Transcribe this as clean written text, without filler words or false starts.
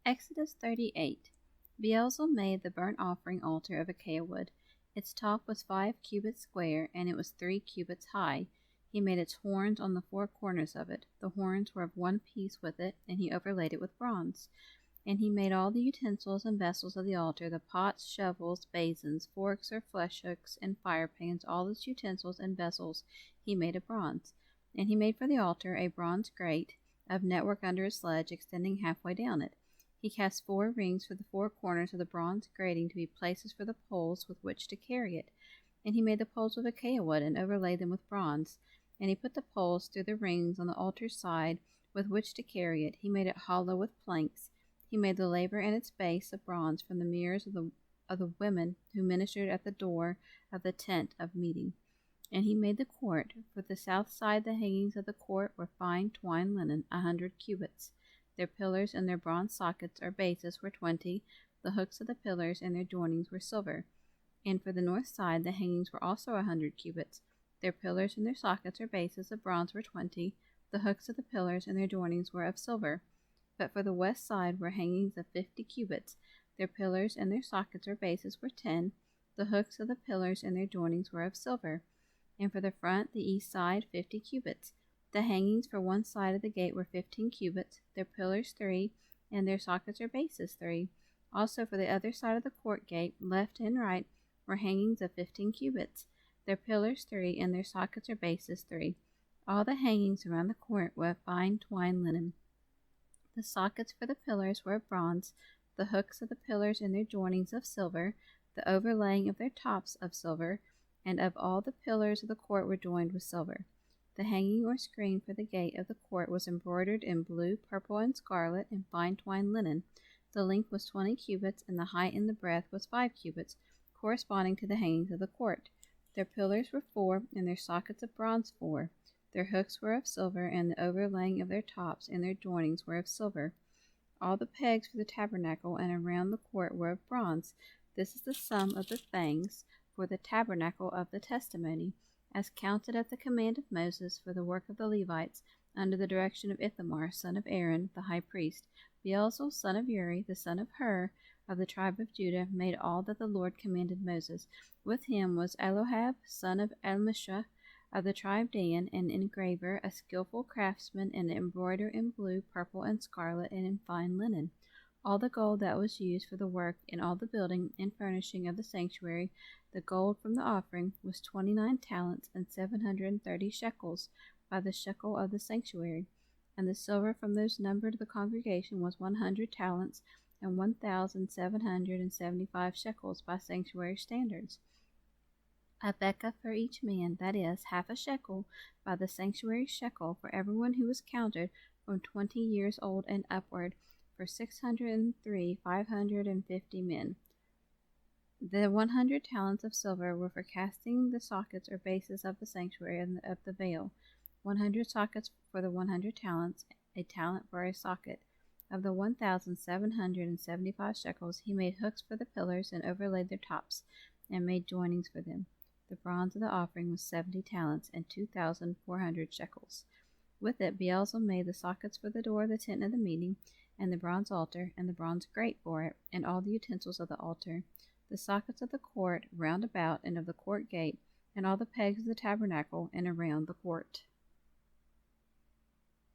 Exodus 38. Beelzebul made the burnt offering altar of acacia wood. Its top was 5 cubits square, and it was 3 cubits high. He made its horns on the 4 corners of it. The horns were of one piece with it, and he overlaid it with bronze. And he made all the utensils and vessels of the altar, the pots, shovels, basins, forks or flesh hooks, and firepans, all its utensils and vessels he made of bronze. And he made for the altar a bronze grate of network under a sledge, extending halfway down it. He cast 4 rings for the 4 corners of the bronze grating to be places for the poles with which to carry it. And he made the poles of acacia wood, and overlaid them with bronze. And he put the poles through the rings on the altar's side with which to carry it. He made it hollow with planks. He made the laver and its base of bronze from the mirrors of the women who ministered at the door of the tent of meeting. And he made the court. For the south side the hangings of the court were fine twined linen, 100 cubits. Their pillars and their bronze sockets or bases were 20. The hooks of the pillars and their joinings were silver. And for the north side the hangings were also 100 cubits. Their pillars and their sockets or bases of bronze were 20. The hooks of the pillars and their joinings were of silver. But for the west side were hangings of 50 cubits. Their pillars and their sockets or bases were 10. The hooks of the pillars and their joinings were of silver. And for the front, the east side, 50 cubits. The hangings for one side of the gate were 15 cubits, their pillars 3, and their sockets or bases 3. Also for the other side of the court gate, left and right, were hangings of 15 cubits, their pillars 3, and their sockets or bases 3. All the hangings around the court were of fine twined linen. The sockets for the pillars were of bronze, the hooks of the pillars and their joinings of silver, the overlaying of their tops of silver, and of all the pillars of the court were joined with silver. The hanging or screen for the gate of the court was embroidered in blue, purple, and scarlet, and fine twined linen. The length was 20 cubits, and the height and the breadth was 5 cubits, corresponding to the hangings of the court. Their pillars were 4, and their sockets of bronze 4. Their hooks were of silver, and the overlaying of their tops and their joinings were of silver. All the pegs for the tabernacle and around the court were of bronze. This is the sum of the things for the tabernacle of the testimony, as counted at the command of Moses for the work of the Levites, under the direction of Ithamar, son of Aaron, the high priest. Beelzebul, son of Uri, the son of Hur, of the tribe of Judah, made all that the Lord commanded Moses. With him was Elohab, son of Elmishah, of the tribe of Dan, an engraver, a skillful craftsman, and an embroiderer in blue, purple, and scarlet, and in fine linen. All the gold that was used for the work in all the building and furnishing of the sanctuary, the gold from the offering, was 29 talents and 730 shekels by the shekel of the sanctuary. And the silver from those numbered of the congregation was 100 talents and 1,775 shekels by sanctuary standards. A bekah for each man, that is, half a shekel, by the sanctuary shekel, for everyone who was counted from 20 years old and upward, for 603,550 men. The 100 talents of silver were for casting the sockets or bases of the sanctuary and of the veil. 100 sockets for the 100 talents, a talent for a socket. Of the 1,775 shekels, he made hooks for the pillars and overlaid their tops, and made joinings for them. The bronze of the offering was 70 talents and 2,400 shekels. With it Beelzebul made the sockets for the door of the tent of the meeting, and the bronze altar, and the bronze grate for it, and all the utensils of the altar, the sockets of the court round about, and of the court gate, and all the pegs of the tabernacle, and around the court.